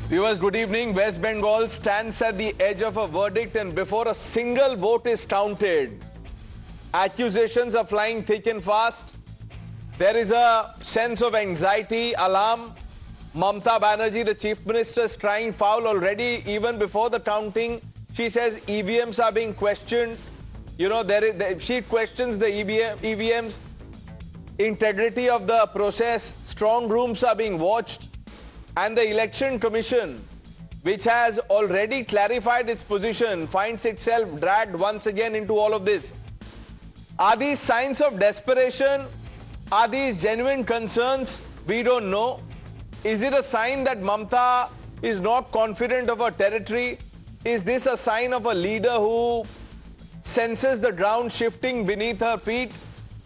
Viewers, good evening. West Bengal stands at the edge of a verdict, and before a single vote is counted, accusations are flying thick and fast. There is a sense of anxiety, alarm. Mamata Banerjee, the chief minister, is trying foul already. Even before the counting, she says EVMs are being questioned. You know, she questions the EVMs, integrity of the process. Strong rooms are being watched. And the Election Commission, which has already clarified its position, finds itself dragged once again into all of this. Are these signs of desperation? Are these genuine concerns? We don't know. Is it a sign that Mamta is not confident of her territory? Is this a sign of a leader who senses the ground shifting beneath her feet?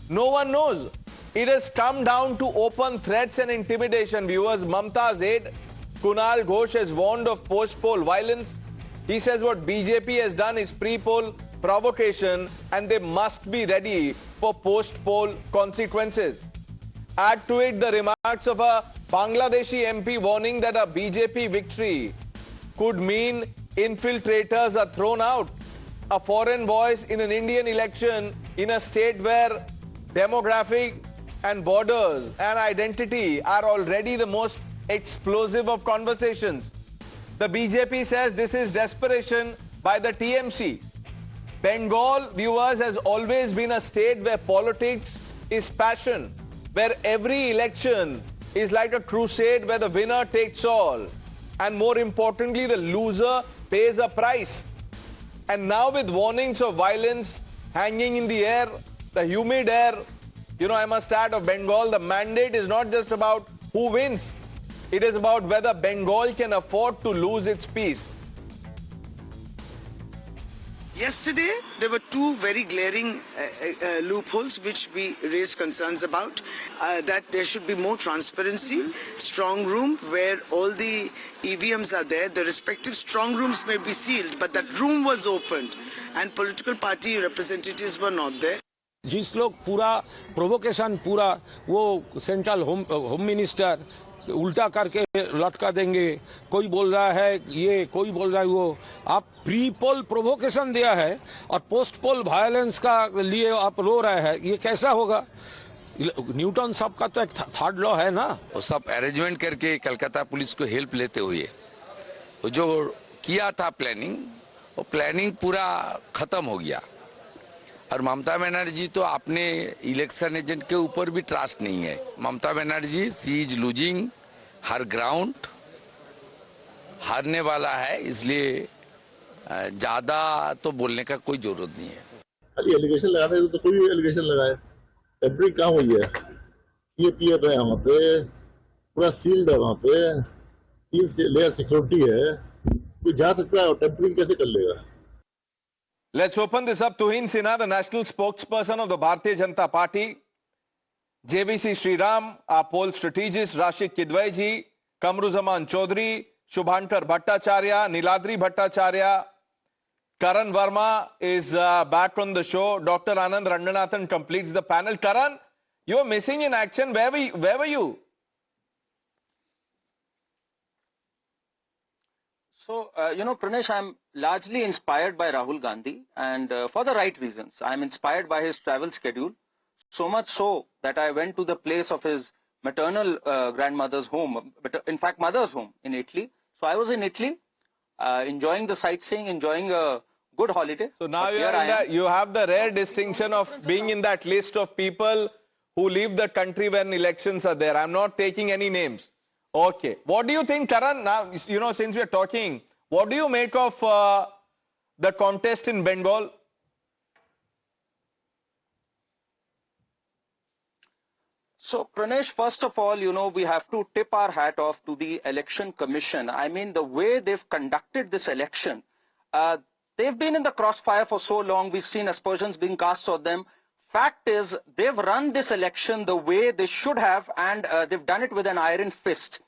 No one knows. It has come down to open threats and intimidation. Viewers, Mamta's aide, Kunal Ghosh, has warned of post-poll violence. He says what BJP has done is pre-poll provocation and they must be ready for post-poll consequences. Add to it the remarks of a Bangladeshi MP warning that a BJP victory could mean infiltrators are thrown out. A foreign voice in an Indian election in a state where demographic and borders and identity are already the most explosive of conversations. The BJP says this is desperation by the TMC. Bengal, viewers, has always been a state where politics is passion, where every election is like a crusade where the winner takes all. And more importantly, the loser pays a price. And now with warnings of violence hanging in the air, the humid air, you know, I must add, of Bengal, the mandate is not just about who wins. It is about whether Bengal can afford to lose its peace. Yesterday, there were two very glaring loopholes which we raised concerns about. That there should be more transparency, strong room where all the EVMs are there. The respective strong rooms may be sealed, but that room was opened and political party representatives were not there. जिस लोग पूरा provocation पूरा वो central home minister उल्टा करके लटका देंगे, कोई बोल रहा है ये, कोई बोल रहा है वो, आप प्री पोल प्रोवोकेशन दिया है और पोस्ट पोल वायलेंस का लिए आप रो रहे हैं, ये कैसा होगा? न्यूटन साहब का तो एक थर्ड लॉ है ना। वो सब अरेंजमेंट करके कलकत्ता पुलिस को हेल्प लेते हुए वो जो किया था प्लानिंग, वो प्लानिंग पूरा खत्म हो गया। और ममता बनर्जी तो अपने इलेक्शन एजेंट के ऊपर भी ट्रस्ट नहीं है। ममता बनर्जी सी इज लूजिंग हर ग्राउंड, हारने वाला है, इसलिए ज्यादा तो बोलने का कोई जरूरत नहीं है। एलिगेशन लगाने तो कोई एलिगेशन लगाए, टेम्परिंग कहाँ हुई है? सीएपीएफ है वहाँ पे, पूरा सील्ड है वहाँ पे, 3 लेयर सिक्योरिटी है, कोई जा सकता है और टेम्परिंग कैसे कर लेगा? Let's open this up. Tuhin Sinha, the national spokesperson of the Bharatiya Janata Party, JVC Sriram, our poll strategist Rashid Kidwai, Kamruzaman Chaudhary, Shubhankar Bhattacharya, Niladri Bhattacharya, Karan Verma is back on the show. Dr. Anand Ranganathan completes the panel. Karan, you were missing in action. Where were you? So, you know, Pranesh, I'm largely inspired by Rahul Gandhi, and for the right reasons. I'm inspired by his travel schedule, so much so that I went to the place of his maternal grandmother's home, in fact, mother's home in Italy. So I was in Italy, enjoying the sightseeing, enjoying a good holiday. So now you have the rare distinction of being in that list of people who leave the country when elections are there. I'm not taking any names. Okay. What do you think, Karan? Now, you know, since we are talking, what do you make of the contest in Bengal? So, Pranesh, first of all, you know, we have to tip our hat off to the Election Commission. I mean, the way they've conducted this election, they've been in the crossfire for so long. We've seen aspersions being cast on them. Fact is, they've run this election the way they should have, and they've done it with an iron fist.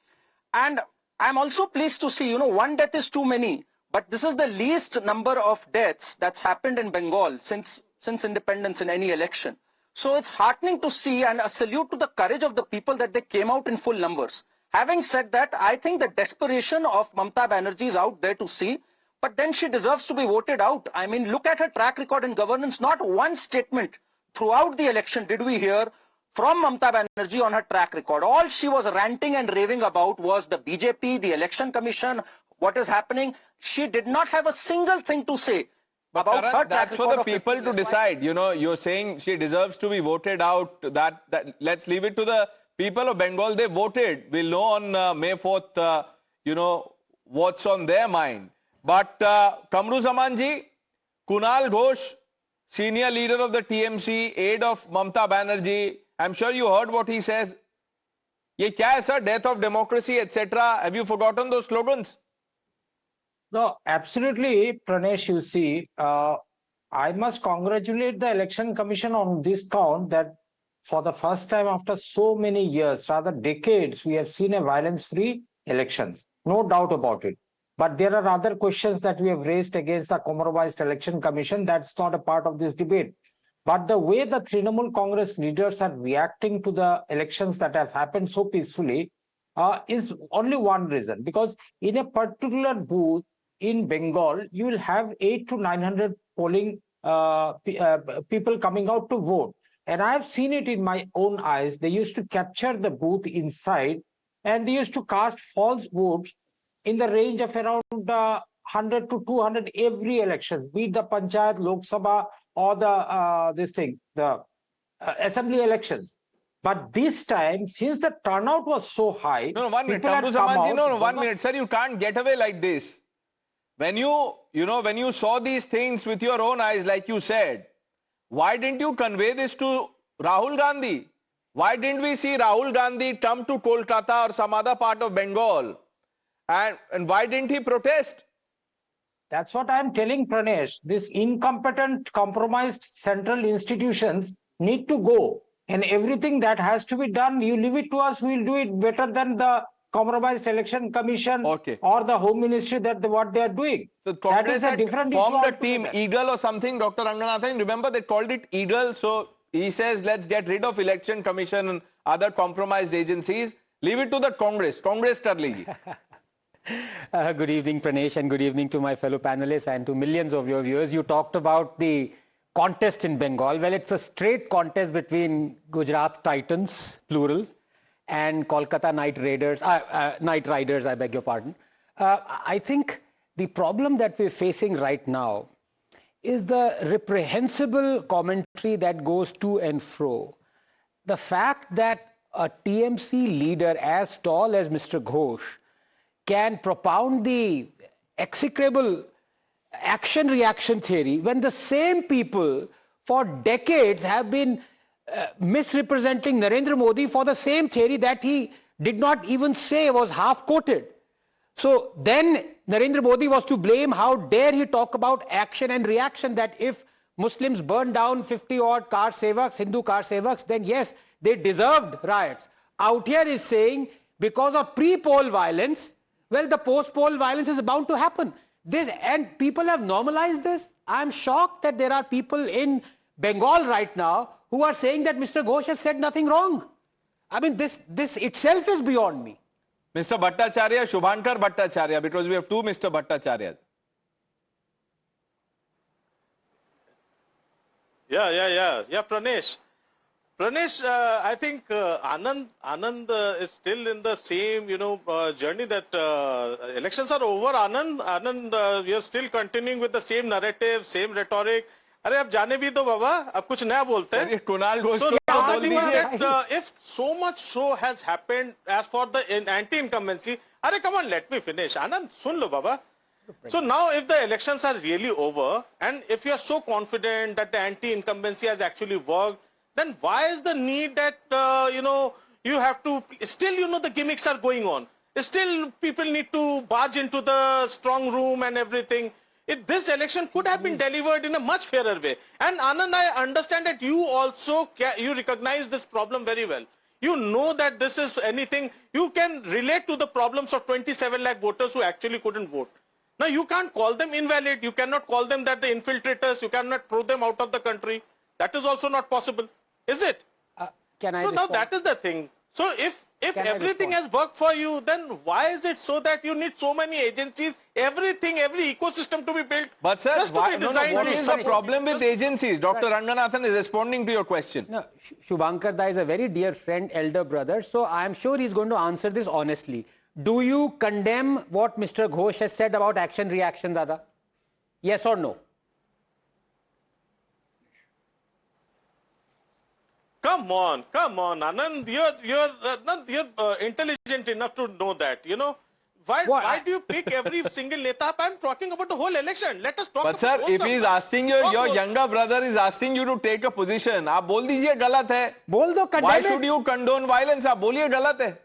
And I'm also pleased to see, you know, one death is too many, but this is the least number of deaths that's happened in Bengal since independence in any election. So it's heartening to see, and a salute to the courage of the people that they came out in full numbers. Having said that, I think the desperation of Mamata Banerjee is out there to see, but then she deserves to be voted out. I mean, look at her track record in governance. Not one statement throughout the election did we hear from Mamata Banerjee on her track record. All she was ranting and raving about was the BJP, the election commission, what is happening. She did not have a single thing to say about her track That's for record the of people 15 to years. decide. You know, you're saying she deserves to be voted out. That let's leave it to the people of Bengal. They voted. We'll know on May 4th, you know, what's on their mind. But Kamru Zamanji, Kunal Ghosh, senior leader of the TMC, aide of Mamata Banerjee, I'm sure you heard what he says. Ye kya hai, sir? Death of democracy, etc. Have you forgotten those slogans? No, absolutely, Pranesh, you see, I must congratulate the Election Commission on this count that for the first time after so many years, rather decades, we have seen a violence-free elections. No doubt about it. But there are other questions that we have raised against the compromised Election Commission. That's not a part of this debate. But the way the Trinamool Congress leaders are reacting to the elections that have happened so peacefully is only one reason. Because in a particular booth in Bengal, you will have 800 to 900 polling people coming out to vote. And I have seen it in my own eyes. They used to capture the booth inside and they used to cast false votes in the range of around 100 to 200 every elections, be it the Panchayat, Lok Sabha, or the assembly elections. But this time, since the turnout was so high, No, 1 minute. people had Kamru come Zamanji, out. no, 1 minute. Sir, you can't get away like this. When when you saw these things with your own eyes, like you said, why didn't you convey this to Rahul Gandhi? Why didn't we see Rahul Gandhi come to Kolkata or some other part of Bengal? And why didn't he protest? That's what I'm telling Pranesh. These incompetent, compromised central institutions need to go. And everything that has to be done, you leave it to us, we'll do it better than the compromised election commission or the home ministry what they are doing. So that is a different issue formed a team, altogether. Eagle or something, Dr. Ranganathan. Remember they called it Eagle. So he says, let's get rid of election commission and other compromised agencies. Leave it to the Congress. Congress kar leji. Good evening, Pranesh, and good evening to my fellow panelists and to millions of your viewers. You talked about the contest in Bengal. Well, it's a straight contest between Gujarat Titans, plural, and Kolkata Knight Riders, I beg your pardon. I think the problem that we're facing right now is the reprehensible commentary that goes to and fro. The fact that a TMC leader as tall as Mr. Ghosh can propound the execrable action-reaction theory when the same people for decades have been misrepresenting Narendra Modi for the same theory that he did not even say was half-quoted. So then Narendra Modi was to blame. How dare he talk about action and reaction, that if Muslims burn down 50-odd car sevaks, Hindu car sevaks, then yes, they deserved riots. Out here is saying because of pre-poll violence, well, the post-poll violence is bound to happen. And people have normalized this. I'm shocked that there are people in Bengal right now who are saying that Mr. Ghosh has said nothing wrong. I mean, this itself is beyond me. Mr. Bhattacharya, Shubhankar Bhattacharya, because we have two Mr. Bhattacharyas. Yeah, Pranesh. Pranesh, I think Anand is still in the same, journey that elections are over. Anand, you're still continuing with the same narrative, same rhetoric. अरे अब जाने भी दो बाबा, अब कुछ नया बोलते हैं. कुणाल घोष So को now बोल I think दीजिए. that if so much so has happened as for the anti-incumbency, अरे come on, let me finish. Anand, soon low Baba. So now if the elections are really over and if you are so confident that the anti-incumbency has actually worked, then why is the need that, you have to, still, the gimmicks are going on. Still, people need to barge into the strong room and everything. This election could have been delivered in a much fairer way. And Anand, I understand that you also, you recognize this problem very well. You know that this is anything, you can relate to the problems of 27 lakh voters who actually couldn't vote. Now, you can't call them invalid. You cannot call them that the infiltrators. You cannot throw them out of the country. That is also not possible. Is it? Can I so respond? now that is the thing. So if If everything has worked for you, then why is it so that you need so many agencies, everything, every ecosystem to be built? But sir, just to be designed what to is the support- problem with agencies? Dr. Ranganathan is responding to your question. No, Shubhankar Da is a very dear friend, elder brother, so I'm sure he's going to answer this honestly. Do you condemn what Mr. Ghosh has said about action-reaction, Dada? Yes or no? Come on, Anand. You're intelligent enough to know that. You know why do you pick every single neta up? I'm talking about the whole election. Let us talk. But sir, about if he is asking you, your younger brother is asking you to take a position, आप बोल दीजिए गलत है. बोल दो, condemn Why it. should you condone violence? आप बोलिए गलत है.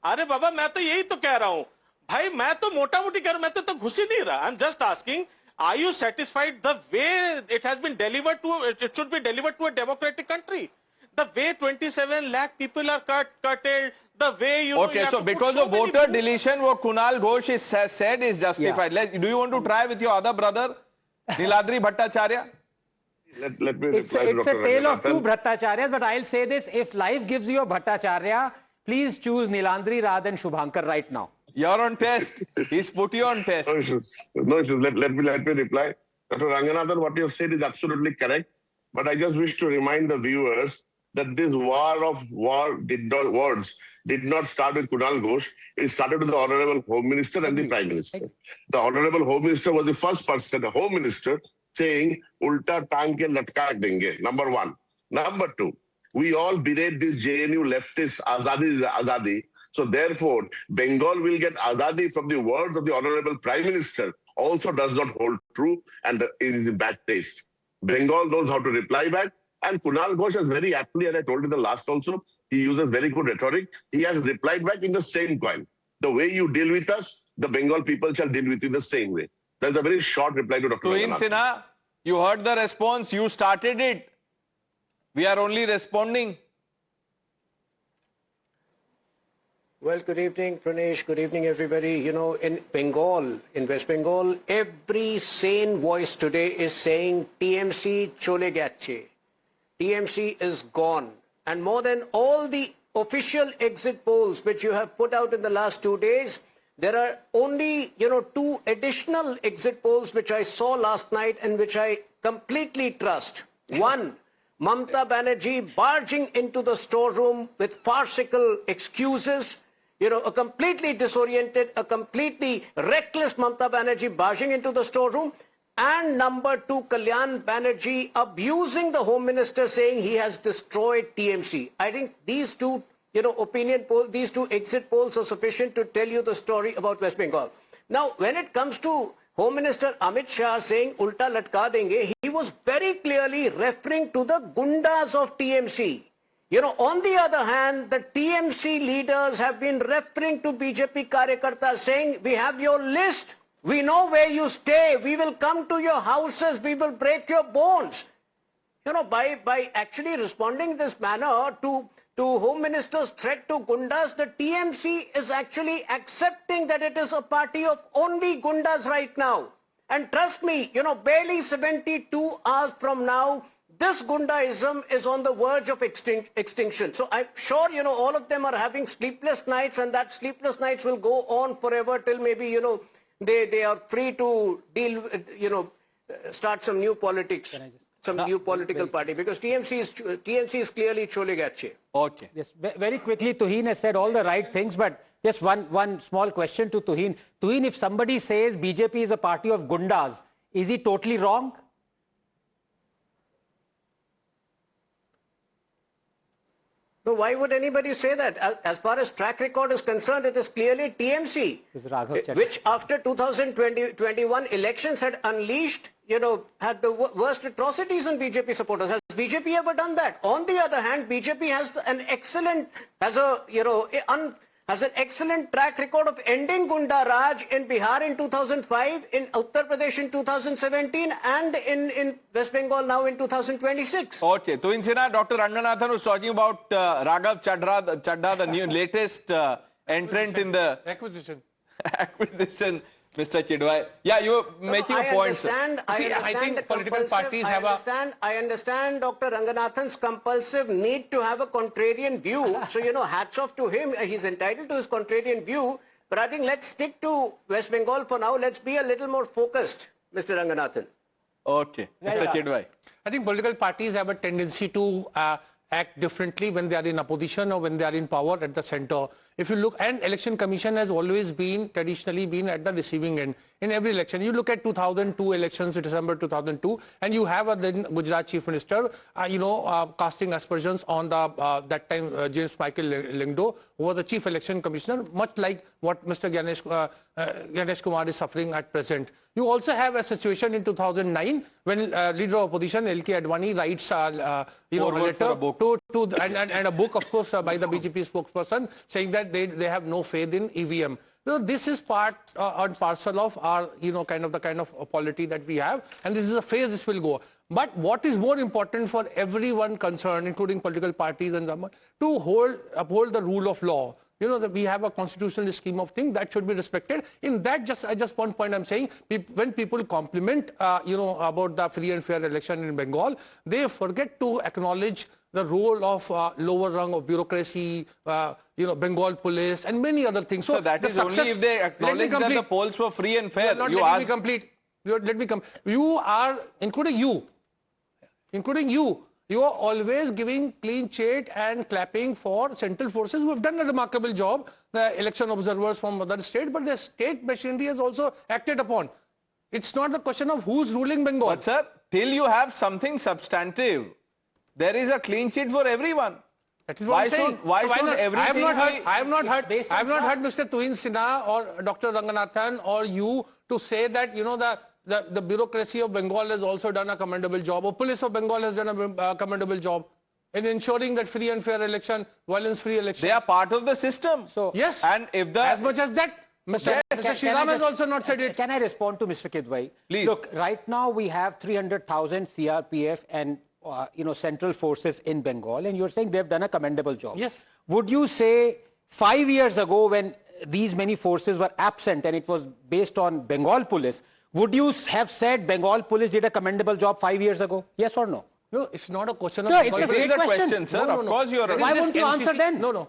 अरे बाबा मैं तो यही तो कह रहा हूँ भाई मैं तो मोटा मोटी कह रहा हूँ मैं तो घुस ही नहीं रहा. I'm just asking, are you satisfied the way it has been delivered to? It should be delivered to a democratic country. The way 27 lakh people are curtailed, the way you. Okay, so because of voter deletion, what Kunal Ghosh has said is justified. Yeah. Do you want to try with your other brother, Niladri Bhattacharya? Let me It's reply to a Dr. tale of two Ranganathan. Bhattacharyas, but I'll say this, if life gives you a Bhattacharya, please choose Nilandri rather than Shubhankar right now. You're on test. He's put you on test. No issues. No issues. Let me reply. Dr. Ranganathan, what you have said is absolutely correct. But I just wish to remind the viewers that this words did not start with Kunal Ghosh. It started with the Honorable Home Minister and the Prime Minister. The Honorable Home Minister was the first person, the Home Minister, saying, Ulta tang ke latka denge. Number one. Number two, we all berate this JNU leftists, Azadi is Azadi. So therefore, Bengal will get Azadi from the words of the Honorable Prime Minister also does not hold true and it is in bad taste. Bengal knows how to reply back. And Kunal Ghosh has very aptly, and I told you the last also, he uses very good rhetoric. He has replied back in the same coin. The way you deal with us, the Bengal people shall deal with you the same way. That's a very short reply to Dr. Tuhin Ranganathan. Sinha, you heard the response. You started it. We are only responding. Well, good evening, Pranesh. Good evening, everybody. You know, in Bengal, in West Bengal, every sane voice today is saying TMC chole gache. TMC is gone. And more than all the official exit polls which you have put out in the last 2 days, there are only, two additional exit polls which I saw last night and which I completely trust. One, Mamata Banerjee barging into the storeroom with farcical excuses. A completely disoriented, a completely reckless Mamata Banerjee barging into the storeroom. And number two, Kalyan Banerjee abusing the Home Minister, saying he has destroyed TMC. I think these two, opinion polls, these two exit polls are sufficient to tell you the story about West Bengal. Now, when it comes to Home Minister Amit Shah saying ulta latka denge, he was very clearly referring to the gundas of TMC. On the other hand, the TMC leaders have been referring to BJP karyakartas saying, we have your list. We know where you stay. We will come to your houses. We will break your bones. By actually responding this manner to Home Minister's threat to gundas, the TMC is actually accepting that it is a party of only gundas right now. And trust me, barely 72 hours from now, this gundaism is on the verge of extinction. So I'm sure, all of them are having sleepless nights, and that sleepless nights will go on forever till maybe, they are free to deal, start some new politics, some new political party, because TMC is clearly chole gache. Okay. Yes, very quickly, Tuhin has said all the right things, but just one small question to Tuhin. Tuhin, if somebody says BJP is a party of gundas, is he totally wrong? No, why would anybody say that? As far as track record is concerned, it is clearly TMC, which after 2021 elections had unleashed, had the worst atrocities on BJP supporters. Has BJP ever done that? On the other hand, BJP has an excellent track record of ending Gunda Raj in Bihar in 2005, in Uttar Pradesh in 2017, and in West Bengal now in 2026. Okay. Tuhin Sinha, Dr. Ranganathan was talking about Raghav Chadha, the new latest entrant in the acquisition. acquisition Mr. Kidwai. Yeah, you were making a point, sir. I think political parties have I understand Dr. Ranganathan's compulsive need to have a contrarian view. So, you know, hats off to him. He's entitled to his contrarian view. But I think let's stick to West Bengal for now. Let's be a little more focused, Mr. Ranganathan. Okay. Mr. Kidwai. I think political parties have a tendency to act differently when they are in opposition or when they are in power at the center. If you look, and election commission has always been, traditionally been at the receiving end in every election. You look at 2002 elections, December 2002, and you have a then Gujarat Chief Minister, casting aspersions on the that time James Michael Lingdo, who was the Chief Election Commissioner, much like what Mr. Ganesh Kumar is suffering at present. You also have a situation in 2009 when leader of opposition L.K. Advani writes a letter and a book, of course, by the BJP spokesperson saying that they have no faith in EVM. So this is part and parcel of our, kind of polity that we have, and this is a phase this will go. But what is more important for everyone concerned, including political parties and someone, to uphold the rule of law. That we have a constitutional scheme of things that should be respected. In that, just one point I'm saying, when people compliment, about the free and fair election in Bengal, they forget to acknowledge the role of lower rung of bureaucracy, Bengal police, and many other things. So that is only if they acknowledge that the polls were free and fair. Let me complete. You are, including you, you are always giving clean chit and clapping for central forces who have done a remarkable job, the election observers from other states, but the state machinery has also acted upon. It's not the question of who's ruling Bengal. But sir, till you have something substantive, there is a clean sheet for everyone. That is what I'm saying. Why should everything I have not heard Mr. Tuhin Sinha or Dr. Ranganathan or you to say that, the bureaucracy of Bengal has also done a commendable job, or police of Bengal has done a commendable job in ensuring that free and fair election, violence-free election. They are part of the system. So yes, and if as much as that, Mr. Shriram has also not said it. Can I respond to Mr. Kidwai? Please. Look, right now we have 300,000 CRPF and central forces in Bengal, and you're saying they've done a commendable job. Yes. Would you say 5 years ago, when these many forces were absent and it was based on Bengal police, would you have said Bengal police did a commendable job 5 years ago? Yes or no? No, it's not a question of... No, it's a great question, sir. Of course you are... Why won't you answer then? No.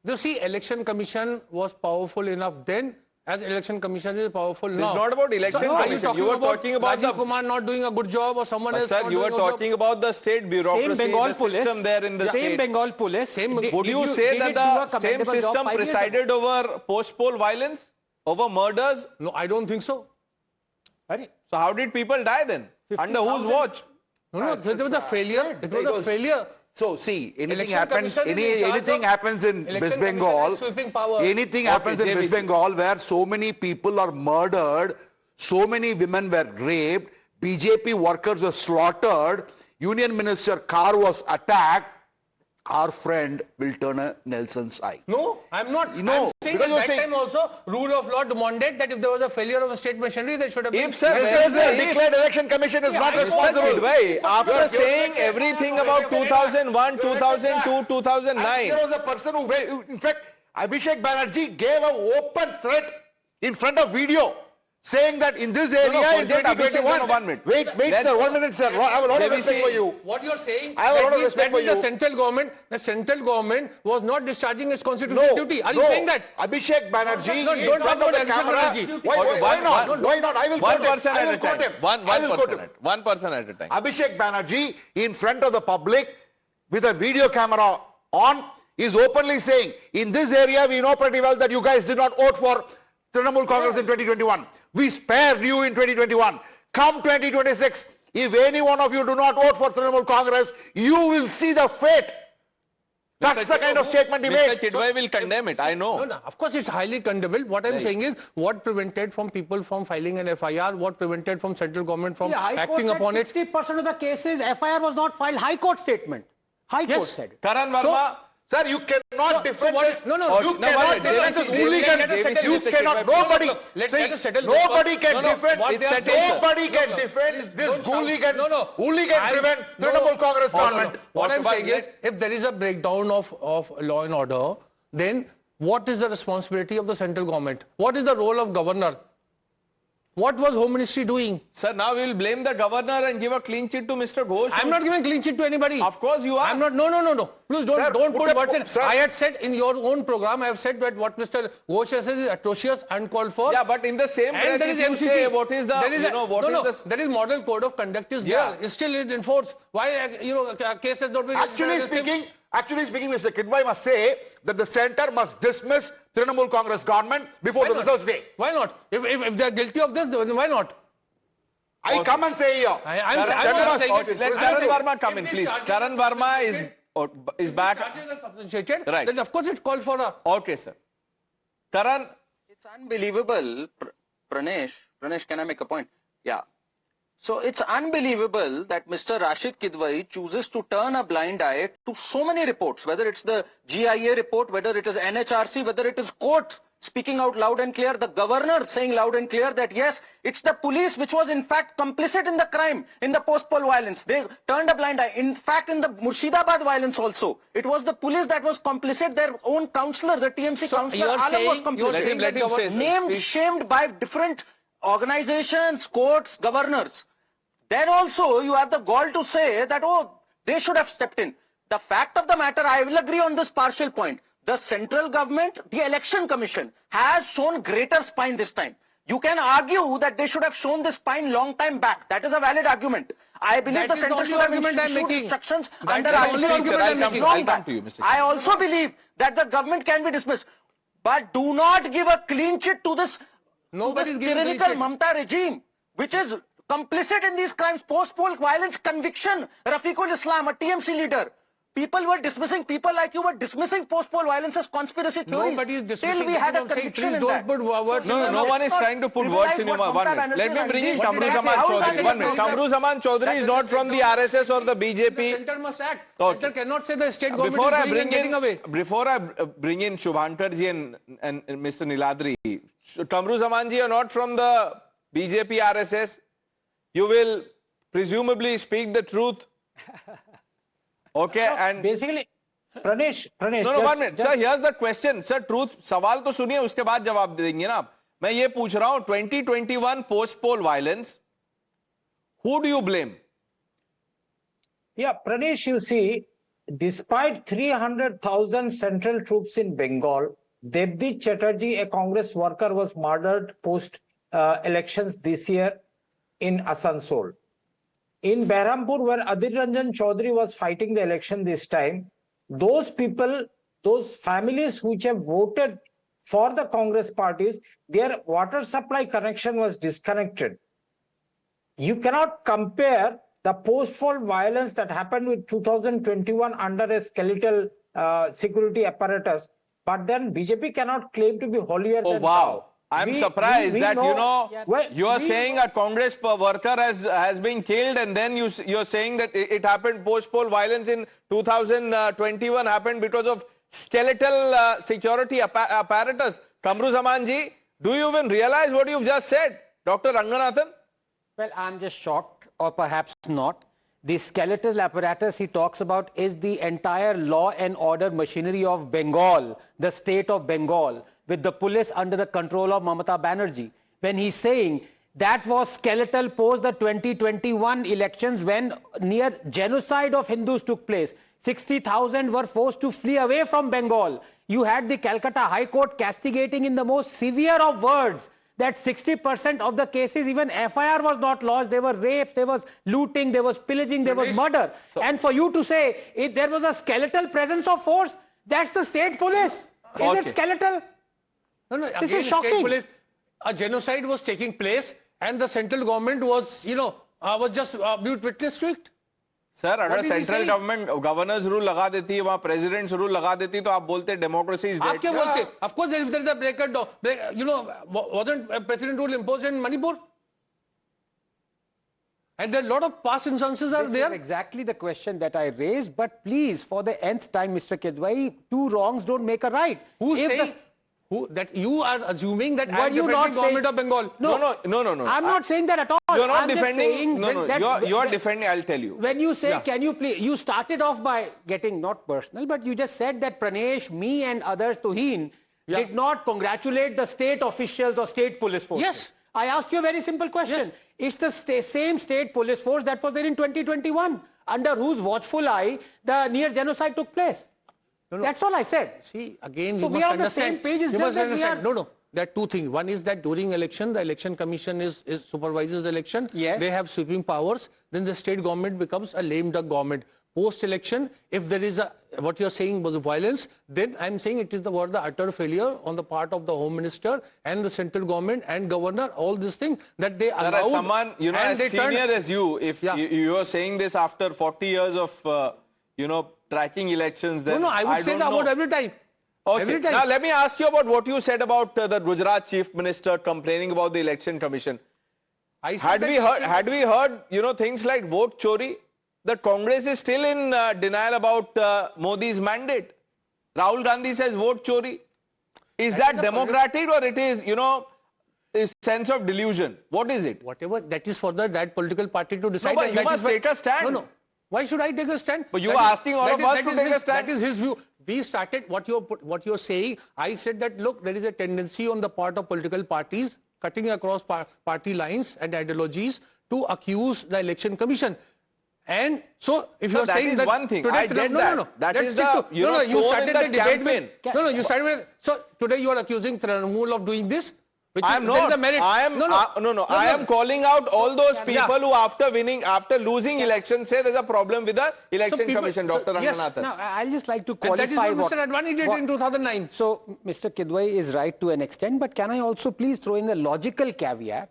You see, election commission was powerful enough then, as election commission is powerful now. It's not about election commission. You were talking about Rajiv Kumar not doing a good job or someone else not doing a good job. Sir, you were talking about the state bureaucracy, same Bengal the system there in the state. Same Bengal police. Would you say that the same system presided over post-poll violence, over murders? No, I don't think so. So how did people die then? Under whose watch? No, it was a failure. It was a failure. So see, anything happens in West Bengal, anything happens in West Bengal where so many people are murdered, so many women were raped, BJP workers were slaughtered, Union Minister car was attacked, our friend will turn a Nelson's eye. No, I'm not. I'm saying at that time also, rule of law demanded that if there was a failure of a state machinery, they should have been... If declared election commission is not responsible. After saying everything about 2001, 2002, 2009... There was a person who, in fact, Abhishek Banerjee gave an open threat in front of video, saying that in this area in 2021... Wait, sir, 1 minute, sir. I have a lot of respect for you. What you're saying, I have a lot of respect for you. The central government was not discharging its constitutional duty. Are you saying that? Abhishek Banerjee, don't talk about the camera. Why not? Why not? I will quote him. One person at a time. Abhishek Banerjee, in front of the public, with a video camera on, is openly saying, in this area, we know pretty well that you guys did not vote for Trinamool Congress in 2021. We spared you in 2021. Come 2026, if any one of you do not vote for Trinamool Congress, you will see the fate. That's the kind of statement he made. Mr. Kidwai will condemn it, I know. No, of course it's highly condemnable. What I'm saying is, what prevented from people from filing an FIR, what prevented from central government from acting upon it? 60% of the cases, FIR was not filed. High Court statement. High Court said it. Karan Verma... Sir, you cannot defend this. You cannot defend this hooligan. You cannot. Nobody can defend this hooligan-driven Trinamool Congress government. What I'm saying is, if there is a breakdown of law and order, then what is the responsibility of the central government? What is the role of governor? What was Home Ministry doing? Sir, now we will blame the governor and give a clean chit to Mr. Ghosh. I'm not giving clean chit to anybody. Of course you are. I'm not. No. Please don't, Sir, don't put put a- words in. sir. I had said in your own program, I have said that what Mr. Ghosh says is atrocious, uncalled for. Yeah, but in the same breath, And there is if you MCC. say what is the, There is the... there is model code of conduct is Yeah. there. It's still in force. Why, a case has not been Actually speaking, Mr. Kidwai must say that the centre must dismiss Trinamool Congress government before Why the not? results day. Why not? If they are guilty of this, then why not? I come and say here. I'm Centre not must- saying it. Let I'm Karan saying Verma come in, if these please. charges Karan are Verma is substantiated- back. Charges are substantiated, Right. then of course it's called for a... Okay, sir. Karan, It's unbelievable, Pranesh. Pranesh, can I make a point? Yeah. So it's unbelievable that Mr. Rashid Kidwai chooses to turn a blind eye to so many reports, whether it's the GIA report, whether it is NHRC, whether it is court speaking out loud and clear, the governor saying loud and clear that yes, it's the police which was in fact complicit in the crime, in the post-poll violence. They turned a blind eye. In fact, in the Murshidabad violence also, it was the police that was complicit. Their own councillor, the TMC councillor, you're Alam was saying- complicit. you're saying let him say, sir. Named, Please. shamed by different organizations, courts, governors. Then also you have the gall to say that, oh, they should have stepped in. The fact of the matter, I will agree on this partial point. The central government, the election commission has shown greater spine this time. You can argue that they should have shown this spine long time back. That is a valid argument. I believe That the is the centre only should have argument I'm issued making. instructions That under is the Article only argument 56 I'm making. long I'll come back. to you, Mr. I also believe that the government can be dismissed. But do not give a clean chit to this, Nobody's this giving clean tyrannical chit. Mamta regime, which is complicit in these crimes, post-poll violence, conviction. Rafiqul Islam, a TMC leader. People were dismissing, people like you were dismissing post-poll violence as conspiracy theories. Nobody is dismissing. Till we had a I'm saying, conviction please in don't that. put words in no my one mouth. is trying to put trivialize words in your what mouth. Mamata 1 minute. Let Banerjee me bring in has Kamru done. Zaman How Chaudhary. does 1 minute. it not- Kamru Zaman Chaudhary is not from the RSS or the The BJP. centre must act. Okay. Centre cannot say the state government Before is I doing and getting away. bring in Shubhankarji and Mr. Niladri, Kamru Zamanji, you're not from the BJP RSS. You will presumably speak the truth. Okay, and Basically, Pranesh, no, 1 minute. Sir, here's the question. Sir, truth, सवाल तो सुनिए, उसके बाद जवाब देंगे ना आप. मैं ये पूछ रहा हूँ, 2021 post-poll violence, who do you blame? Yeah, Pranesh, you see, despite 300,000 central troops in Bengal, Devjit Chatterjee, a Congress worker, was murdered post-elections this year in Asansol. In Behrampur, where Adil Ranjan Chaudhary was fighting the election this time, those people, those families which have voted for the Congress parties, their water supply connection was disconnected. You cannot compare the post-poll violence that happened with 2021 under a skeletal security apparatus, but then BJP cannot claim to be holier Oh, than wow. thou. I'm We surprised that, Well, you are we saying know- a Congress worker has been killed, and then you're saying that it happened post-poll violence in 2021 happened because of skeletal security apparatus. Kamru Zamanji, do you even realize what you've just said? Dr. Ranganathan? Well, I'm just shocked, or perhaps not. The skeletal apparatus he talks about is the entire law and order machinery of Bengal, the state of Bengal, with the police under the control of Mamata Banerjee. When he's saying that was skeletal post the 2021 elections when near genocide of Hindus took place. 60,000 were forced to flee away from Bengal. You had the Calcutta High Court castigating in the most severe of words that 60% of the cases, even FIR was not lodged. There were rapes, there was looting, there was pillaging, there was murder. And for you to say there was a skeletal presence of force, that's the state police. Is it skeletal? No, This again, is state shocking. police, a genocide was taking place and the central government was, was just mute witness to it. Sir, अगर What is he central saying? Government governors rule लगा देती है, वहां presidents rule लगा देती, तो आप बोलते डेमोक्रेसी इज आप डेड. क्या बोलते? Of course, if there is a breaker, wasn't a president rule imposed in Manipur? And there are a lot of past instances are This there. is exactly the question that I raised, but please, for the nth time, Mr. Kidwai, two wrongs don't make a right. Who's If the- saying that you are assuming that I Were am you defending not government saying- of Bengal? No. I'm not saying that at all. You're not I'm just defending. saying No. that- You're defending. I'll tell you. When you say, can you please, you started off by getting not personal, but you just said that Pranesh, me and others, Tuhin, did not congratulate the state officials or state police forces. Yes. I asked you a very simple question. It's the same state police force that was there in 2021, under whose watchful eye the near genocide took place. That's all I said. See, again, So you we must are on the understand. same page. It's You just must that we understand. are... No. There are two things. One is that during election, the election commission supervises election. Yes. They have sweeping powers. Then the state government becomes a lame duck government. Post-election, if there is what you're saying was violence, then I'm saying it is the utter failure on the part of the Home Minister and the central government and governor, all these things that they allowed. As someone, as senior as you, if you are saying this after 40 years of, tracking elections, then I would say that about every time. Okay. Every time. Now, let me ask you about what you said about the Gujarat Chief Minister complaining about the Election Commission. Had we heard, things like vote chori? The Congress is still in denial about Modi's mandate. Rahul Gandhi says vote chori. Is that democratic or it is, a sense of delusion? What is it? Whatever, that is for that political party to decide. No, but you must take a stand. No. Why should I take a stand? But you are asking all of us to take a stand. That is his view. We started what you're saying. I said that, look, there is a tendency on the part of political parties cutting across party lines and ideologies to accuse the election commission. And so, if you're saying that one thing, today, I get that. That is the you started the debate campaign. with you started with. So today you are accusing Trinamool of doing this. I am not. I am calling out all those people who after losing elections say there's a problem with the election commission, Dr. Ranganathan. Now, I'll just like to qualify that is what Mr. Advani did in 2009. So, Mr. Kidwai is right to an extent, but can I also please throw in the logical caveat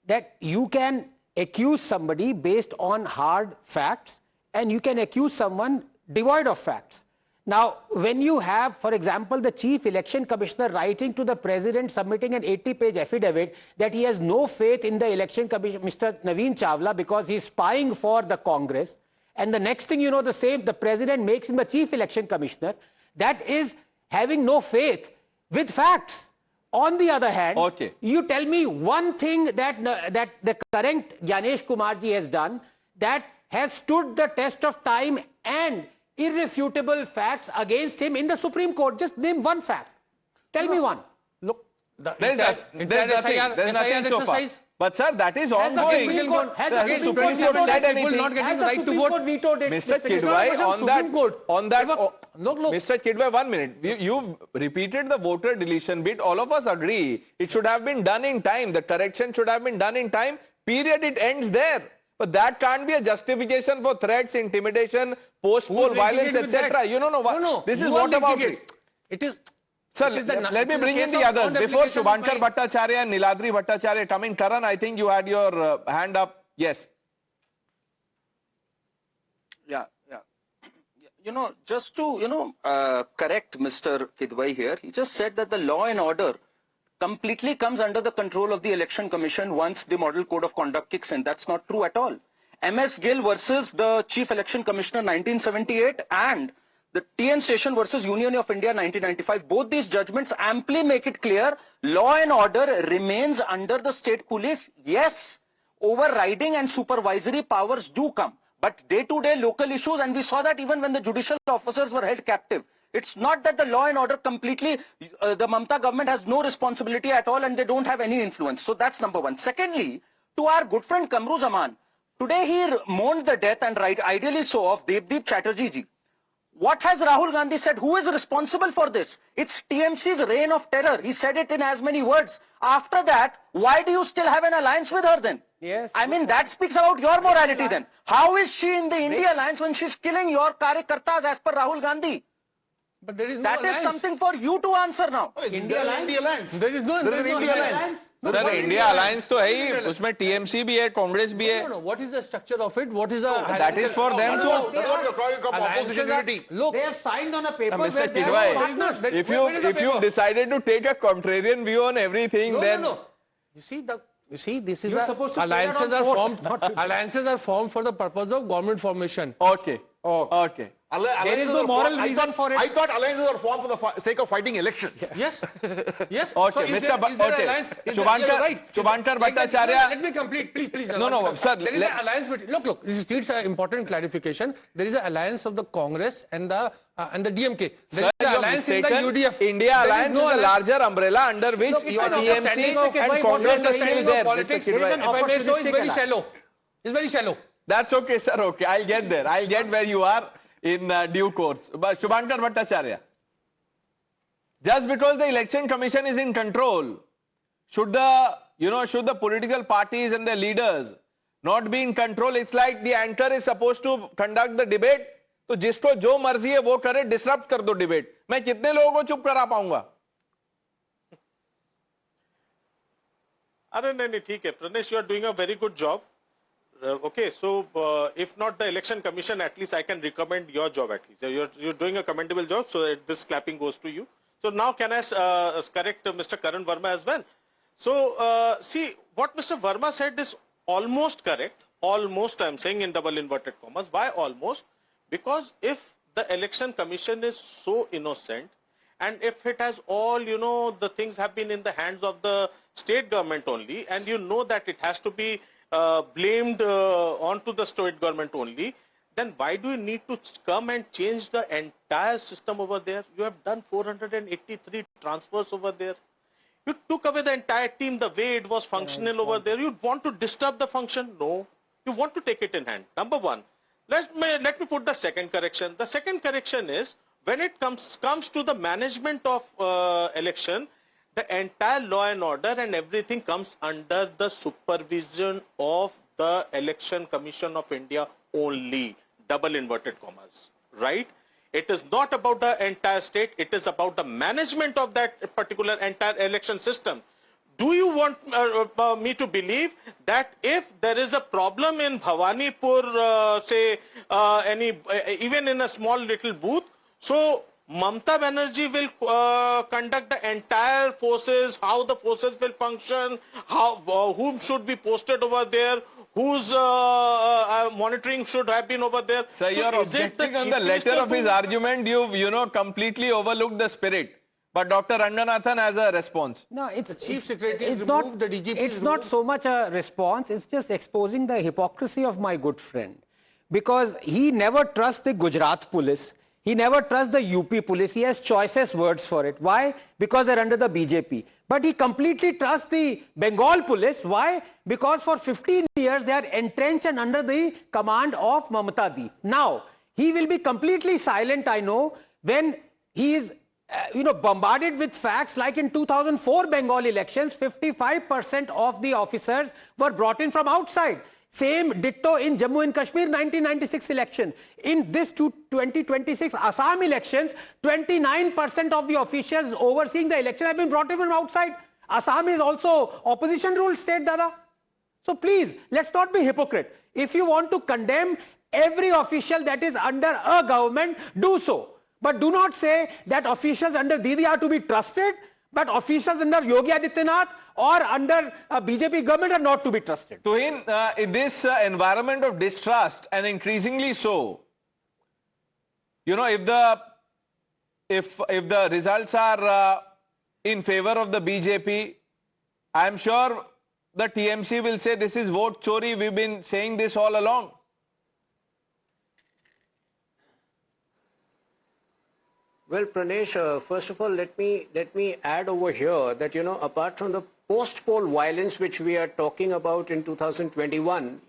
that you can accuse somebody based on hard facts and you can accuse someone devoid of facts. Now, when you have, for example, the Chief Election Commissioner writing to the President, submitting an 80-page affidavit that he has no faith in the Election Commission, Mr. Naveen Chawla, because he's spying for the Congress, and the next thing you know, the President makes him a Chief Election Commissioner, that is having no faith with facts. On the other hand, you tell me one thing that the current Gyanesh Kumarji has done that has stood the test of time and irrefutable facts against him in the Supreme Court. Just name one fact. Tell me one. Look, there's nothing so far. But sir, that is ongoing. Has the Supreme Court said anything? Not getting the right to vote. Vetoed it. Mr. Kidwai, Mr. Kidwai, 1 minute. You've repeated the voter deletion bit. All of us agree. It should have been done in time. The correction should have been done in time. Period. It ends there. But that can't be a justification for threats, intimidation, post-poll violence, etc. No. This is what about it? It is. Sir, let me bring in the others. Before Shubhankar Bhattacharya and Niladri Bhattacharya come in, Karan, I think you had your hand up. Yes. Yeah. Just to, correct Mr. Kidwai here, he just said that the law and order completely comes under the control of the Election Commission once the Model Code of Conduct kicks in. That's not true at all. MS Gill versus the Chief Election Commissioner 1978 and the TN Session versus Union of India 1995, both these judgments amply make it clear law and order remains under the state police. Yes, overriding and supervisory powers do come, but day-to-day local issues, and we saw that even when the judicial officers were held captive. It's not that the law and order completely, the Mamta government has no responsibility at all and they don't have any influence. So that's number one. Secondly, to our good friend Kamru Zaman, today he mourned the death and ideally so of Devdeep Chatterjee ji. What has Rahul Gandhi said? Who is responsible for this? It's TMC's reign of terror. He said it in as many words. After that, why do you still have an alliance with her then? Yes. I mean, that speaks about your morality then. How is she in the India alliance when she's killing your Karyakartas as per Rahul Gandhi? But there is no That alliance. is something for you to answer now. India alliance. There is no India alliance. Sir, India alliance तो है ही, उसमें TMC भी है, Congress भी है. No. What is the structure of it? What is the? That is for them to. That's what you're calling opposition unity. Look, They have signed on a paper where Mr. they are Kidwai, partners. if you decided to take a contrarian view on everything, then no. You see, this is You're supposed to say alliances that are on formed. Alliances are formed for the purpose of government formation. okay. There is no moral reason for it. I thought alliances are formed for the sake of fighting elections. Yes. Yes. Okay, So is Mr. there alliance? Shubhankar Bhattacharya. Let me complete, please. No, sir. There is an alliance between, look, this needs an important clarification. There is an alliance of the Congress and the DMK. There is an alliance in the UDF. India alliance is a larger umbrella under which TMC and Congress are still there. Politics, if I may so, is very shallow. It's very shallow. That's okay, sir. Okay, I'll get there. I'll get where you are in due course. But Shubhankar Bhattacharya, just because the election commission is in control, should the political parties and their leaders not be in control? It's like the anchor is supposed to conduct the debate. तो जिसको जो मर्जी है वो करे, disrupt कर दो debate. मैं कितने लोगों को चुप करा पाऊंगा? अरे नहीं ठीक है Pranesh, you are doing a very good job. Okay, so if not the election commission, at least I can recommend your job at least. You're doing a commendable job, so this clapping goes to you. So now can I correct Mr. Karan Verma as well? So see, what Mr. Verma said is almost correct. Almost, I'm saying in double inverted commas. Why almost? Because if the election commission is so innocent, and if it has all, the things have been in the hands of the state government only, and that it has to be blamed onto the state government only, then why do you need to come and change the entire system over there? You have done 483 transfers over there. You took away the entire team, the way it was functional over there. You want to disturb the function? No. You want to take it in hand. Number one. Let me put the second correction. The second correction is, when it comes to the management of election, the entire law and order and everything comes under the supervision of the Election Commission of India only. Double inverted commas, right? It is not about the entire state. It is about the management of that particular entire election system. Do you want me to believe that if there is a problem in Bhawanipur, even in a small little booth, so Mamata Banerjee will conduct the entire forces, how the forces will function, whom should be posted over there, whose monitoring should have been over there. Sir, you're objecting on the letter of his argument. You've completely overlooked the spirit. But Dr. Ranganathan has a response. No, it's the Chief Secretary is not, removed, the DGP it's is not removed. so much a response, it's just exposing the hypocrisy of my good friend. Because he never trusts the Gujarat police, he never trusts the UP police, he has choicest words for it. Why? Because they're under the BJP. But he completely trusts the Bengal police. Why? Because for 15 years they are entrenched and under the command of Mamata Di. Now, he will be completely silent, I know, when he is bombarded with facts like in 2004 Bengal elections, 55% of the officers were brought in from outside. Same ditto in Jammu and Kashmir 1996 election. In this 2026 Assam elections, 29% of the officials overseeing the election have been brought in from outside. Assam is also opposition ruled state, Dada. So please, let's not be hypocrite. If you want to condemn every official that is under a government, do so. But do not say that officials under Didi are to be trusted, but officials under Yogi Adityanath or under a BJP government are not to be trusted. Tuhin, in this environment of distrust, and increasingly so, if the results are in favor of the BJP, I am sure the TMC will say this is vote chori. We've been saying this all along. Well, Pranesh, first of all, let me add over here that, apart from the post-poll violence which we are talking about in 2021,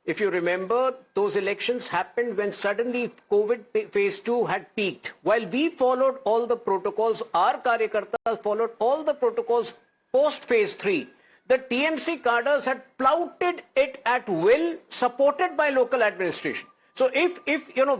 if you remember, those elections happened when suddenly COVID phase 2 had peaked. While we followed all the protocols, our Karyakartas followed all the protocols post-phase 3. The TMC cadres had flouted it at will, supported by local administration. So if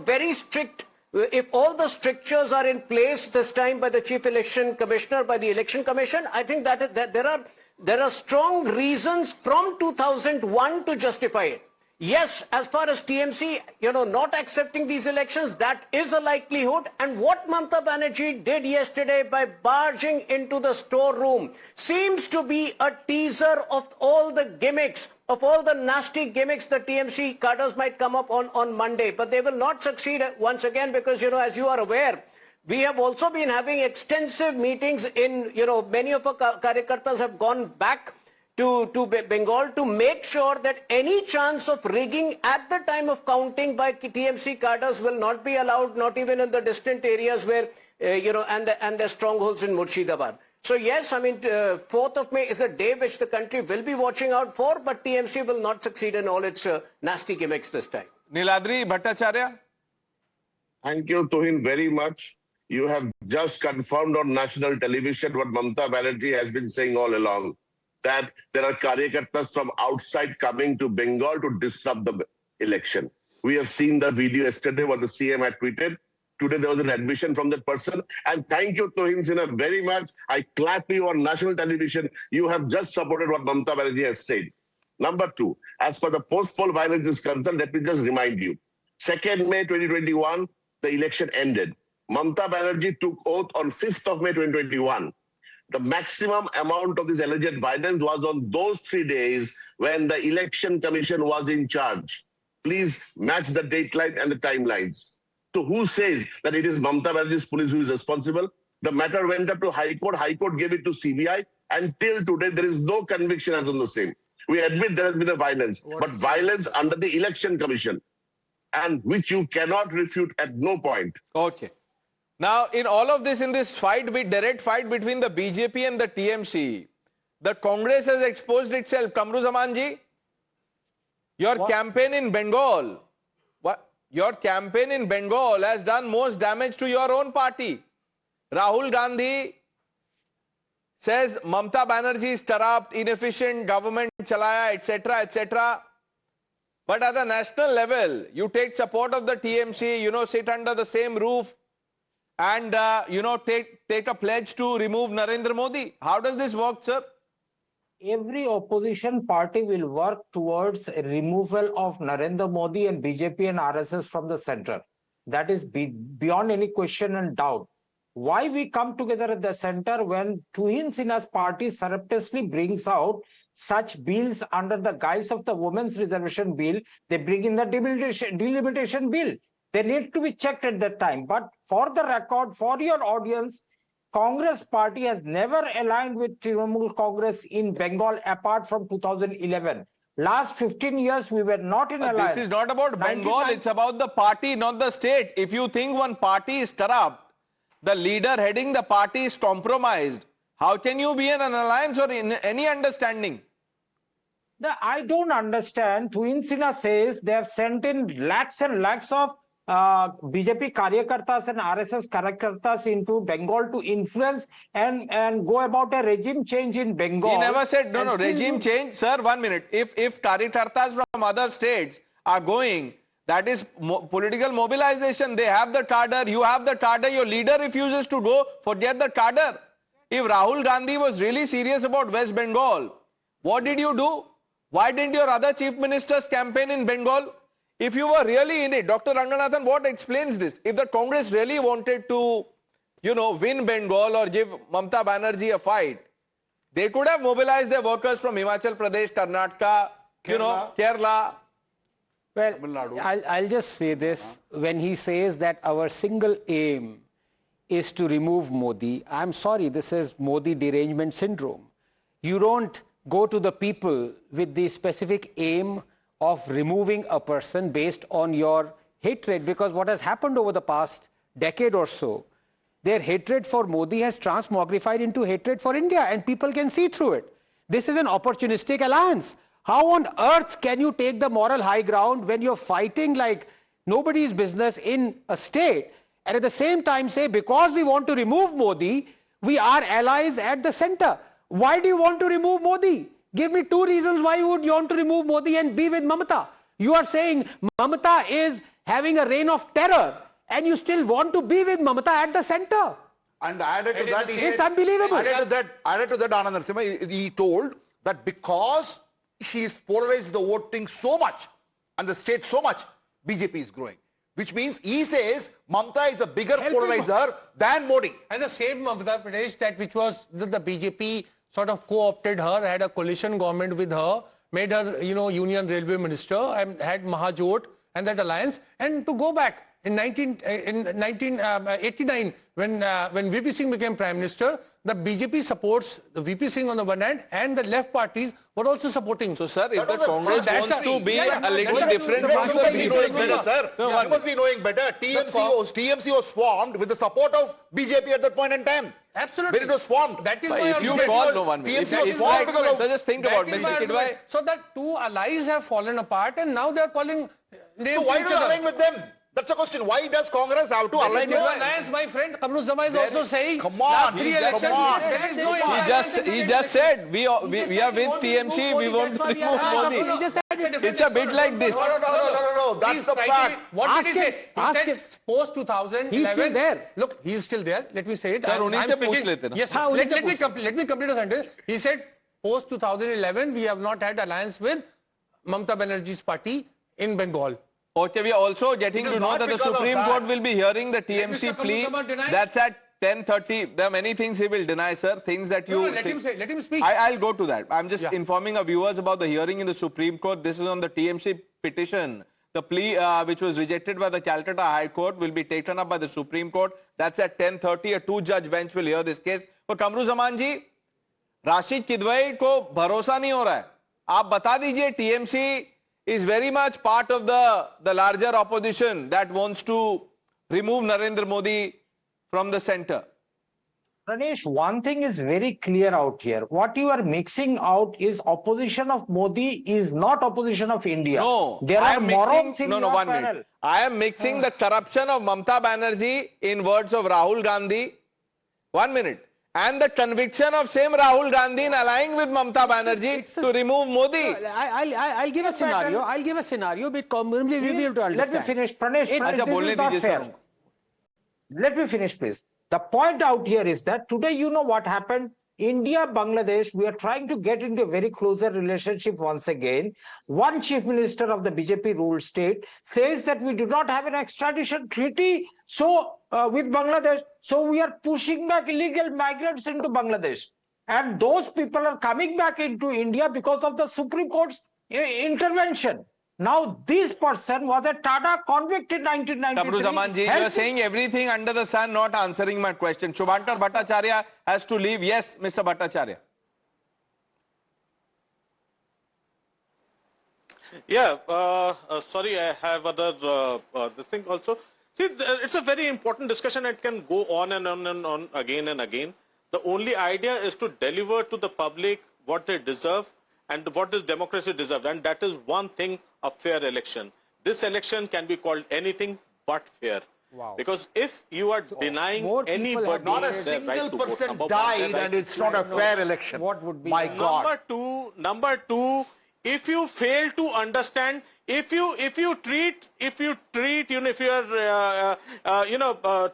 very strict, if all the strictures are in place this time by the Chief Election Commissioner, by the Election Commission, I think that there are strong reasons from 2001 to justify it. Yes, as far as TMC, not accepting these elections, that is a likelihood. And what Mamata Banerjee did yesterday by barging into the storeroom seems to be a teaser of all the gimmicks, of all the nasty gimmicks the TMC cadres might come up on Monday. But they will not succeed once again because, as you are aware, we have also been having extensive meetings in, many of our karyakartas have gone back to Bengal to make sure that any chance of rigging at the time of counting by TMC cadres will not be allowed, not even in the distant areas where, and the strongholds in Murshidabad. So yes, 4th of May is a day which the country will be watching out for, but TMC will not succeed in all its nasty gimmicks this time. Niladri Bhattacharya? Thank you, Tuhin, very much. You have just confirmed on national television what Mamata Banerjee has been saying all along, that there are karyakartas from outside coming to Bengal to disrupt the election. We have seen the video yesterday what the CM had tweeted. Today there was an admission from that person. And thank you, Tuhin Sinha, very much. I clap you on national television. You have just supported what Mamata Banerjee has said. Number two, as for the post-poll violence is concerned, let me just remind you. 2nd May 2021, the election ended. Mamata Banerjee took oath on 5th of May 2021. The maximum amount of this alleged violence was on those 3 days when the election commission was in charge. Please match the dateline and the timelines. So who says that it is Mamata Banerjee's police who is responsible? The matter went up to High Court. High Court gave it to CBI. And till today, there is no conviction as on the same. We admit there has been a violence, but violence under the election commission, and which you cannot refute at no point. Okay. Now, in all of this, in this fight, direct fight between the BJP and the TMC, the Congress has exposed itself. Kamru Zamanji, your campaign in Bengal, your campaign in Bengal has done most damage to your own party. Rahul Gandhi says Mamata Banerjee is corrupt, inefficient, government chalaya, etc., etc. But at the national level, you take support of the TMC, sit under the same roof, and, take a pledge to remove Narendra Modi. How does this work, sir? Every opposition party will work towards a removal of Narendra Modi and BJP and RSS from the center. That is beyond any question and doubt. Why we come together at the center when Tuhin Sinha's party surreptitiously brings out such bills under the guise of the Women's Reservation Bill, they bring in the delimitation bill. They need to be checked at that time. But for the record, for your audience, Congress party has never aligned with Trinamool Congress in Bengal apart from 2011. Last 15 years, we were not in alliance. This is not about Bengal. It's about the party, not the state. If you think one party is corrupt, the leader heading the party is compromised, how can you be in an alliance or in any understanding? I don't understand. Tuhin Sinha says they have sent in lakhs and lakhs of BJP karyakartas and RSS karyakartas into Bengal to influence and go about a regime change in Bengal. He never said, no, regime change. Sir, 1 minute. If karyakartas from other states are going, that is political mobilization. They have the cadre, you have the cadre, your leader refuses to go, forget the cadre. If Rahul Gandhi was really serious about West Bengal, what did you do? Why didn't your other chief ministers campaign in Bengal? If you were really in it, Dr. Ranganathan, what explains this? If the Congress really wanted to, win Bengal or give Mamata Banerjee a fight, they could have mobilized their workers from Himachal Pradesh, Karnataka, Kerala. Well, I'll just say this. When he says that our single aim is to remove Modi, I'm sorry, this is Modi derangement syndrome. You don't go to the people with the specific aim of removing a person based on your hatred, because what has happened over the past decade or so, their hatred for Modi has transmogrified into hatred for India, and people can see through it. This is an opportunistic alliance. How on earth can you take the moral high ground when you're fighting like nobody's business in a state, and at the same time say, because we want to remove Modi, we are allies at the center? Why do you want to remove Modi? Give me 2 reasons why you would want to remove Modi and be with Mamata. You are saying Mamata is having a reign of terror, and you still want to be with Mamata at the center. And added to that, it's unbelievable. Added to that, Anand Narasimha, he told that because she is polarized the voting so much, and the state so much, BJP is growing. Which means he says Mamta is a bigger polarizer than Modi. And the same Mamata Pradesh that which was the BJP sort of co-opted her, had a coalition government with her, made her, Union Railway Minister, and had Mahajot and that alliance. And to go back, in 1989, when VP Singh became Prime Minister, the BJP supports the VP Singh on the one hand, and the left parties were also supporting. So, sir, if the Congress wants to be a little different You from the must be knowing BJP, better, sir. You must be knowing better. TMC was formed with the support of BJP at that point in time. Absolutely. When it was formed. That is but why if you call no one, TMC it's was formed like, because of... so just think about that is Mr. why Kidwai. So that two allies have fallen apart, and now they are calling names. So why to do each you other. align with them? That's the question. Why does Congress have to align with them? Alliance, my friend Kamruzama is also saying. Come on, three come elections. on. There is no He just said we are with TMC. We want to remove Modi. It's a bit like this. No. That's the fact. What did he say? He ask said him. post 2011. He's still there. Look, he's still there. Let me say it. Sir, I'm unhi se speaking- pooch lete na. Yes, हाँ, let उन्हीं से me complete a sentence. He said post 2011 we have not had alliance with Mamata Banerjee's party in Bengal. Okay, we are also getting It is to know not that the because of Supreme that. Court will be hearing the TMC Mr. plea. Kamruzama deny? That's at 10:30. There are many things he will deny, sir. Things that you. No, let him say. Let him speak. I'll go to that. I'm just Yeah. informing our viewers about the hearing in the Supreme Court. This is on the TMC petition. The plea, which was rejected by the Calcutta High Court, will be taken up by the Supreme Court. That's at 10:30. A two-judge bench will hear this case. But Kamruzama ji, Rashid Kidwai को भरोसा नहीं हो रहा है. आप बता दीजिए TMC is very much part of the larger opposition that wants to remove Narendra Modi from the center. Pranesh, one thing is very clear out here. What you are mixing out is opposition of Modi is not opposition of India. No, there I are am morons mixing. in No, your one panel. minute. I am mixing the corruption of Mamta Banerjee, in words of Rahul Gandhi. 1 minute. And the conviction of same Rahul Gandhi in allying with Mamata Banerjee to remove Modi. I'll give a scenario. I'll give a scenario, but we'll be able to understand. Let me finish. Pranesh, Acha, this bolne is not dijiye fair. sir. Let me finish, please. The point out here is that today, you know what happened? India, Bangladesh, we are trying to get into a very closer relationship once again. One chief minister of the BJP ruled state says that we do not have an extradition treaty with Bangladesh. So we are pushing back illegal migrants into Bangladesh. And those people are coming back into India because of the Supreme Court's intervention. Now, this person was a Tata convict in 1993. Kamruzamanji, you are saying everything under the sun, not answering my question. Shubhankar Bhattacharya has to leave. Yes, Mr. Bhattacharya. Yeah, sorry, I have other this thing also. See, it's a very important discussion. It can go on and on and on again and again. The only idea is to deliver to the public what they deserve and what does democracy deserve. And that is one thing, a fair election. This election can be called anything but fair. Wow. Because if you are denying anybody Not a their right single to vote, person number one, died their right and to it's not a fair election. What would be My the- God. Number two, if you fail to understand, if you treat, if you are,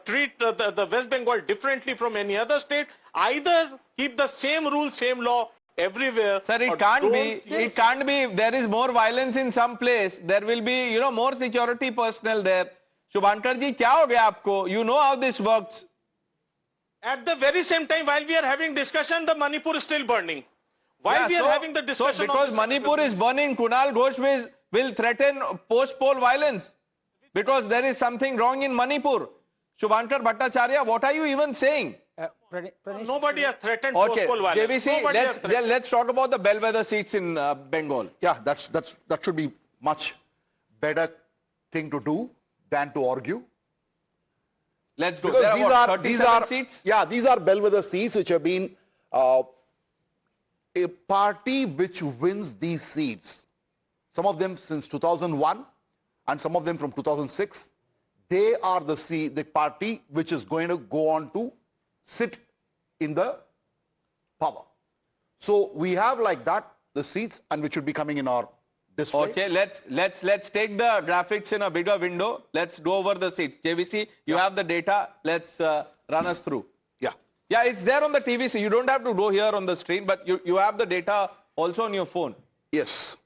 treat the West Bengal differently from any other state, either keep the same rule, same law everywhere. Sir, it can't be. It can't be. If there is more violence in some place, there will be, more security personnel there. Shubhankar ji, kya ho gaya aapko? You know how this works. At the very same time, while we are having discussion, the Manipur is still burning. While we are having the discussion, So because Manipur is burning, Kunal Ghosh will threaten post-poll violence because there is something wrong in Manipur. Shubhankar Bhattacharya, what are you even saying? nobody has threatened Okay, post-poll violence. JVC, Nobody has threatened. let's talk about the Bellwether seats in Bengal. Yeah, that should be much better thing to do than to argue. Let's do. Because There these what, are 37 seats. Yeah, these are Bellwether seats which have been a party which wins these seats. Some of them since 2001 and some of them from 2006. They are the party which is going to go on to sit in the power. So we have like that the seats and which should be coming in our display. Okay, let's take the graphics in a bigger window. Let's go over the seats. JVC, you have the data. Let's run us through. Yeah, it's there on the TV, so you don't have to go here on the screen, but you have the data also on your phone. Yes.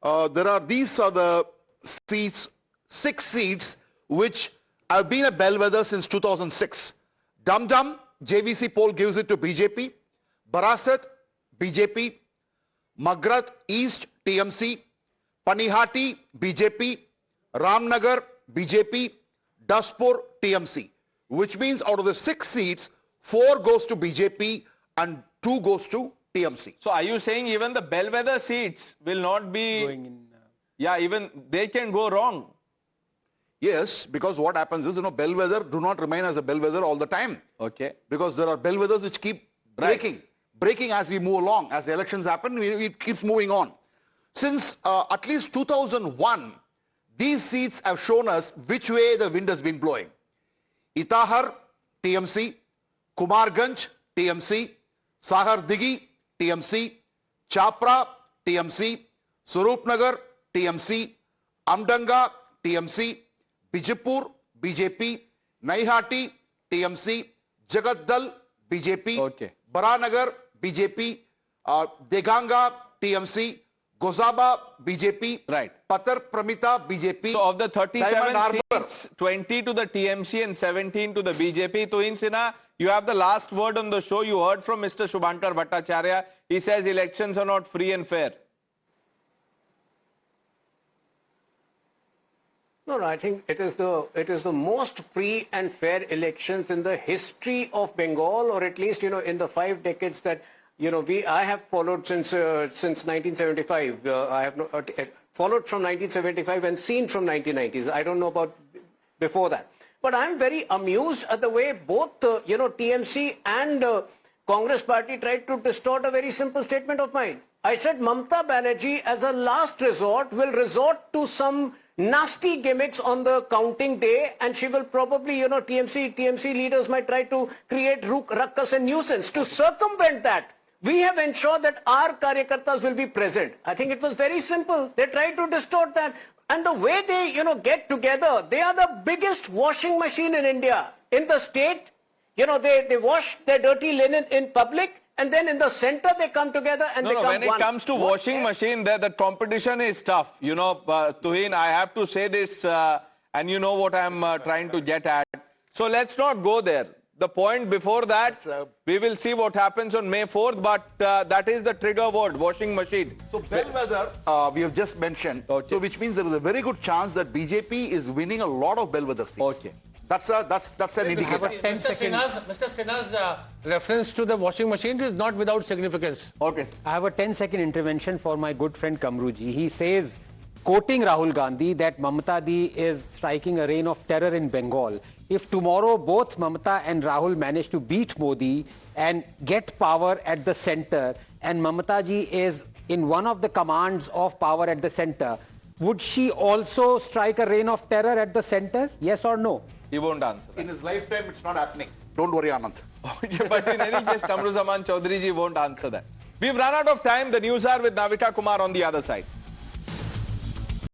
These are the seats, 6 seats, which have been a bellwether since 2006. Dum Dum, JVC poll gives it to BJP. Barasat, BJP. Magrat East, TMC. Panihati, BJP. Ramnagar, BJP. Daspur, TMC. Which means out of the 6 seats, 4 goes to BJP and 2 goes to TMC. So are you saying even the bellwether seats will not be going in? Yeah, even they can go wrong. Yes, because what happens is, bellwether do not remain as a bellwether all the time. Okay. Because there are bellwethers which keep breaking as we move along. As the elections happen, it keeps moving on. Since at least 2001, these seats have shown us which way the wind has been blowing. Itahar, TMC. Kumarganj, TMC. Sahardigi, TMC. Chapra, TMC. Surupnagar, TMC. Amdanga, TMC. Bijapur, BJP. Naihati, TMC. Jagaddal, BJP. Okay. Baranagar, BJP. Deganga, TMC. Gozaba, BJP. Right. Patar Pramita, BJP. So of the 37 Diamond seats, 20 to the TMC and 17 to the BJP. Tuhin Sinha, you have the last word on the show. You heard from Mr. Shubhankar Bhattacharya. He says elections are not free and fair. No, I think it is the most free and fair elections in the history of Bengal, or at least in the 5 decades that I have followed since 1975. I have followed from 1975 and seen from 1990s. I don't know about before that. But I'm very amused at the way both TMC and Congress party tried to distort a very simple statement of mine. I said Mamata Banerjee, as a last resort, will resort to some nasty gimmicks on the counting day, and she will probably, TMC leaders might try to create ruckus and nuisance. To circumvent that, we have ensured that our karyakartas will be present. I think it was very simple. They tried to distort that. And the way they, get together, they are the biggest washing machine in India. In the state, they wash their dirty linen in public, and then in the center they come together and become one. When it comes to washing machine, the competition is tough. Tuhin, I have to say this, and you know what I'm trying to get at. So let's not go there. The point before that, we will see what happens on May 4th, but that is the trigger word, washing machine. So Bellwether, we have just mentioned, so which means there is a very good chance that BJP is winning a lot of Bellwether seats. Okay. That's an indicator. Mr. Sinha's reference to the washing machine is not without significance. Okay. I have a 10-second intervention for my good friend Kamruji. He says, quoting Rahul Gandhi, that Mamata Di is striking a reign of terror in Bengal. If tomorrow both Mamata and Rahul manage to beat Modi and get power at the center, and Mamata Ji is in one of the commands of power at the center, would she also strike a reign of terror at the center? Yes or no? He won't answer that. In his lifetime, it's not happening. Don't worry, Anand. But in any case, Kamruzaman Chaudhary ji won't answer that. We've run out of time. The news are with Navita Kumar on the other side.